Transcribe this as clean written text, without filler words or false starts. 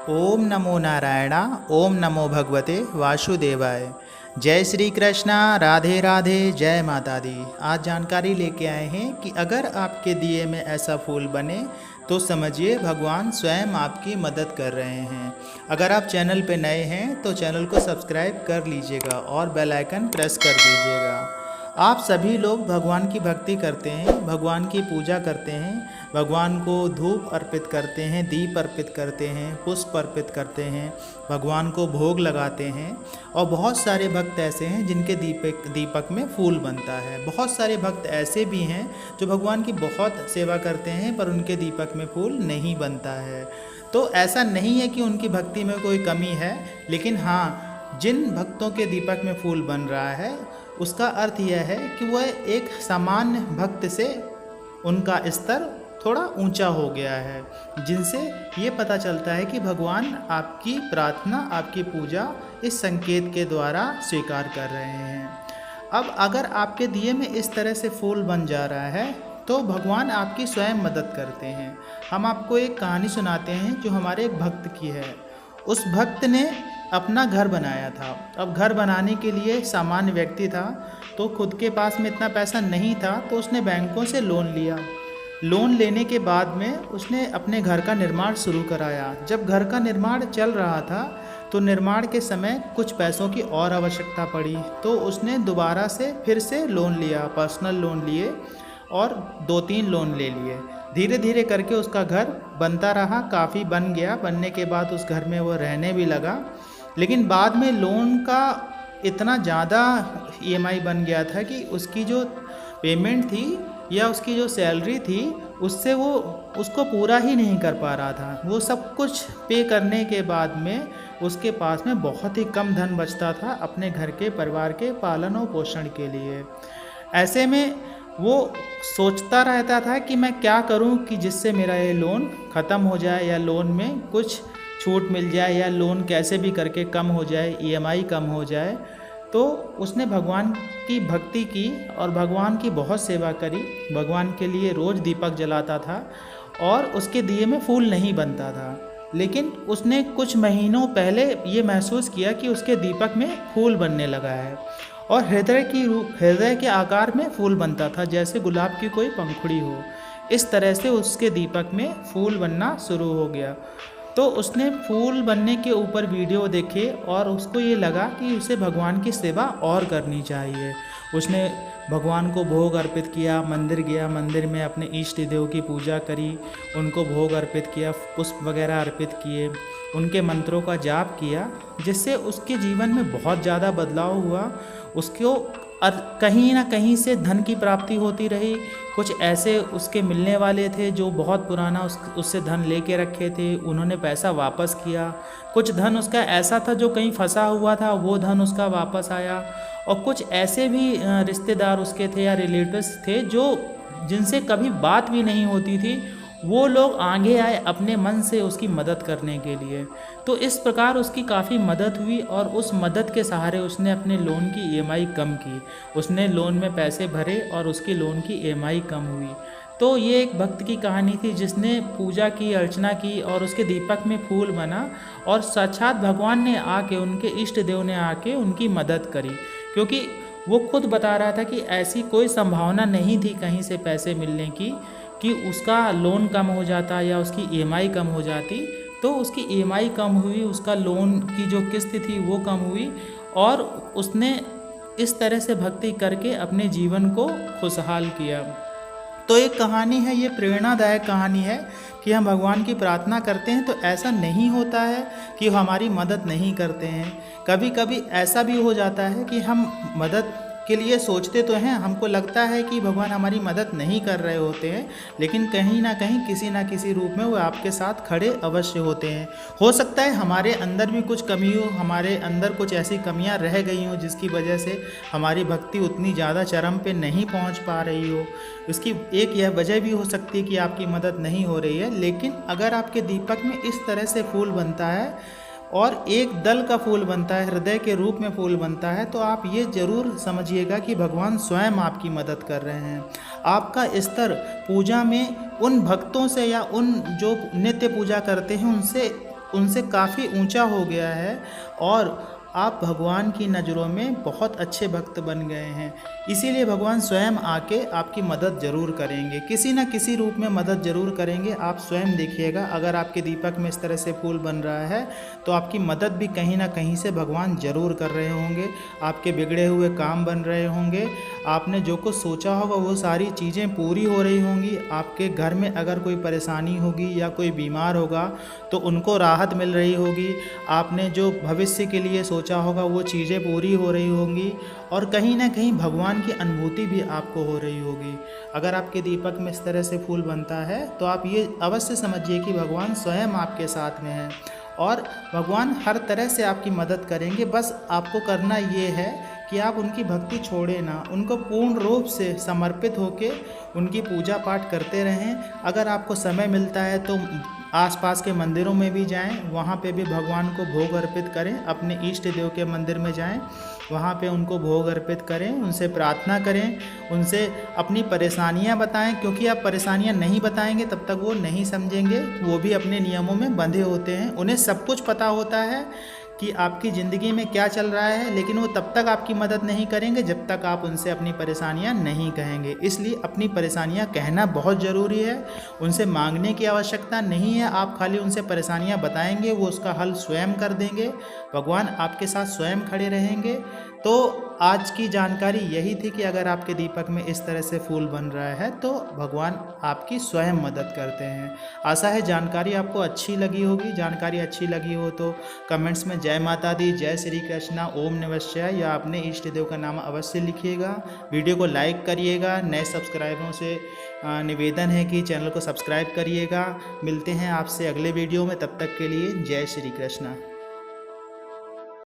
ओम नमो नारायणा। ओम नमो भगवते वासुदेवाय। जय श्री कृष्णा। राधे राधे। जय माता दी। आज जानकारी लेके आए हैं कि अगर आपके दिए में ऐसा फूल बने तो समझिए भगवान स्वयं आपकी मदद कर रहे हैं। अगर आप चैनल पे नए हैं तो चैनल को सब्सक्राइब कर लीजिएगा और बेल आइकन प्रेस कर दीजिएगा। आप सभी लोग भगवान की भक्ति करते हैं, भगवान की पूजा करते हैं, भगवान को धूप अर्पित करते हैं, दीप अर्पित करते हैं, पुष्प अर्पित करते हैं, भगवान को भोग लगाते हैं। और बहुत सारे भक्त ऐसे हैं जिनके दीपक में फूल बनता है। बहुत सारे भक्त ऐसे भी हैं जो भगवान की बहुत सेवा करते हैं पर उनके दीपक में फूल नहीं बनता है। तो ऐसा नहीं है कि उनकी भक्ति में कोई कमी है, लेकिन हाँ, जिन भक्तों के दीपक में फूल बन रहा है उसका अर्थ यह है कि वह एक सामान्य भक्त से उनका स्तर थोड़ा ऊंचा हो गया है, जिनसे ये पता चलता है कि भगवान आपकी प्रार्थना, आपकी पूजा इस संकेत के द्वारा स्वीकार कर रहे हैं। अब अगर आपके दिए में इस तरह से फूल बन जा रहा है तो भगवान आपकी स्वयं मदद करते हैं। हम आपको एक कहानी सुनाते हैं जो हमारे एक भक्त की है। उस भक्त ने अपना घर बनाया था। अब घर बनाने के लिए सामान्य व्यक्ति था तो खुद के पास में इतना पैसा नहीं था, तो उसने बैंकों से लोन लिया। लोन लेने के बाद में उसने अपने घर का निर्माण शुरू कराया। जब घर का निर्माण चल रहा था तो निर्माण के समय कुछ पैसों की और आवश्यकता पड़ी, तो उसने दोबारा से फिर से लोन लिया, पर्सनल लोन लिए और 2-3 लोन ले लिए। धीरे धीरे करके उसका घर बनता रहा, काफ़ी बन गया। बनने के बाद उस घर में वो रहने भी लगा, लेकिन बाद में लोन का इतना ज़्यादा ईएमआई बन गया था कि उसकी जो पेमेंट थी या उसकी जो सैलरी थी उससे वो उसको पूरा ही नहीं कर पा रहा था। वो सब कुछ पे करने के बाद में उसके पास में बहुत ही कम धन बचता था अपने घर के परिवार के पालन और पोषण के लिए। ऐसे में वो सोचता रहता था कि मैं क्या करूं कि जिससे मेरा ये लोन ख़त्म हो जाए या लोन में कुछ छूट मिल जाए या लोन कैसे भी करके कम हो जाए, ईएमआई कम हो जाए। तो उसने भगवान की भक्ति की और भगवान की बहुत सेवा करी। भगवान के लिए रोज़ दीपक जलाता था और उसके दिए में फूल नहीं बनता था। लेकिन उसने कुछ महीनों पहले ये महसूस किया कि उसके दीपक में फूल बनने लगा है और हृदय के आकार में फूल बनता था, जैसे गुलाब की कोई पंखुड़ी हो। इस तरह से उसके दीपक में फूल बनना शुरू हो गया। तो उसने फूल बनने के ऊपर वीडियो देखे और उसको ये लगा कि उसे भगवान की सेवा और करनी चाहिए। उसने भगवान को भोग अर्पित किया, मंदिर गया, मंदिर में अपने इष्ट देव की पूजा करी, उनको भोग अर्पित किया, पुष्प वगैरह अर्पित किए, उनके मंत्रों का जाप किया, जिससे उसके जीवन में बहुत ज़्यादा बदलाव हुआ। उसको कहीं ना कहीं से धन की प्राप्ति होती रही। कुछ ऐसे उसके मिलने वाले थे जो बहुत पुराना उससे धन लेके रखे थे, उन्होंने पैसा वापस किया। कुछ धन उसका ऐसा था जो कहीं फंसा हुआ था, वो धन उसका वापस आया। और कुछ ऐसे भी रिश्तेदार उसके थे या रिलेटिव्स थे जो जिनसे कभी बात भी नहीं होती थी, वो लोग आगे आए अपने मन से उसकी मदद करने के लिए। तो इस प्रकार उसकी काफ़ी मदद हुई और उस मदद के सहारे उसने अपने लोन की ईएमआई कम की। उसने लोन में पैसे भरे और उसकी लोन की ईएमआई कम हुई। तो ये एक भक्त की कहानी थी जिसने पूजा की, अर्चना की और उसके दीपक में फूल बना और साक्षात भगवान ने आके, उनके इष्ट देव ने आके उनकी मदद करी। क्योंकि वो खुद बता रहा था कि ऐसी कोई संभावना नहीं थी कहीं से पैसे मिलने की कि उसका लोन कम हो जाता या उसकी ईएमआई कम हो जाती। तो उसकी ईएमआई कम हुई, उसका लोन की जो किस्त थी वो कम हुई और उसने इस तरह से भक्ति करके अपने जीवन को खुशहाल किया। तो एक कहानी है, ये प्रेरणादायक कहानी है कि हम भगवान की प्रार्थना करते हैं तो ऐसा नहीं होता है कि हमारी मदद नहीं करते हैं। कभी कभी ऐसा भी हो जाता है कि हम मदद के लिए सोचते तो हैं, हमको लगता है कि भगवान हमारी मदद नहीं कर रहे होते हैं, लेकिन कहीं ना कहीं किसी ना किसी रूप में वो आपके साथ खड़े अवश्य होते हैं। हो सकता है हमारे अंदर भी कुछ कमी हो, हमारे अंदर कुछ ऐसी कमियां रह गई हों जिसकी वजह से हमारी भक्ति उतनी ज़्यादा चरम पे नहीं पहुंच पा रही हो। इसकी एक यह वजह भी हो सकती है कि आपकी मदद नहीं हो रही है। लेकिन अगर आपके दीपक में इस तरह से फूल बनता है और एक दल का फूल बनता है, हृदय के रूप में फूल बनता है, तो आप ये ज़रूर समझिएगा कि भगवान स्वयं आपकी मदद कर रहे हैं। आपका स्तर पूजा में उन भक्तों से या उन जो नित्य पूजा करते हैं उनसे उनसे काफ़ी ऊंचा हो गया है और आप भगवान की नज़रों में बहुत अच्छे भक्त बन गए हैं। इसीलिए भगवान स्वयं आके आपकी मदद ज़रूर करेंगे, किसी न किसी रूप में मदद ज़रूर करेंगे। आप स्वयं देखिएगा, अगर आपके दीपक में इस तरह से फूल बन रहा है तो आपकी मदद भी कहीं ना कहीं से भगवान ज़रूर कर रहे होंगे। आपके बिगड़े हुए काम बन रहे होंगे, आपने जो कुछ सोचा होगा वो सारी चीज़ें पूरी हो रही होंगी। आपके घर में अगर कोई परेशानी होगी या कोई बीमार होगा तो उनको राहत मिल रही होगी। आपने जो भविष्य के लिए सोचा होगा वो चीज़ें पूरी हो रही होंगी और कहीं ना कहीं भगवान की अनुभूति भी आपको हो रही होगी। अगर आपके दीपक में इस तरह से फूल बनता है तो आप ये अवश्य समझिए कि भगवान स्वयं आपके साथ में है और भगवान हर तरह से आपकी मदद करेंगे। बस आपको करना ये है कि आप उनकी भक्ति छोड़े ना, उनको पूर्ण रूप से समर्पित होके उनकी पूजा पाठ करते रहें। अगर आपको समय मिलता है तो आसपास के मंदिरों में भी जाएं, वहाँ पे भी भगवान को भोग अर्पित करें। अपने इष्ट देव के मंदिर में जाएं, वहाँ पे उनको भोग अर्पित करें, उनसे प्रार्थना करें, उनसे अपनी परेशानियाँ बताएं, क्योंकि आप परेशानियाँ नहीं बताएंगे तब तक वो नहीं समझेंगे। वो भी अपने नियमों में बंधे होते हैं, उन्हें सब कुछ पता होता है कि आपकी ज़िंदगी में क्या चल रहा है, लेकिन वो तब तक आपकी मदद नहीं करेंगे जब तक आप उनसे अपनी परेशानियां नहीं कहेंगे। इसलिए अपनी परेशानियां कहना बहुत ज़रूरी है, उनसे मांगने की आवश्यकता नहीं है। आप खाली उनसे परेशानियां बताएंगे, वो उसका हल स्वयं कर देंगे। भगवान आपके साथ स्वयं खड़े रहेंगे। तो आज की जानकारी यही थी कि अगर आपके दीपक में इस तरह से फूल बन रहा है तो भगवान आपकी स्वयं मदद करते हैं। आशा है जानकारी आपको अच्छी लगी होगी। जानकारी अच्छी लगी हो तो कमेंट्स में जय माता दी, जय श्री कृष्णा, ओम नमः शिवाय या अपने इष्ट देव का नाम अवश्य लिखिएगा। वीडियो को लाइक करिएगा। नए सब्सक्राइबरों से निवेदन है कि चैनल को सब्सक्राइब करिएगा। मिलते हैं आपसे अगले वीडियो में, तब तक के लिए जय श्री कृष्णा।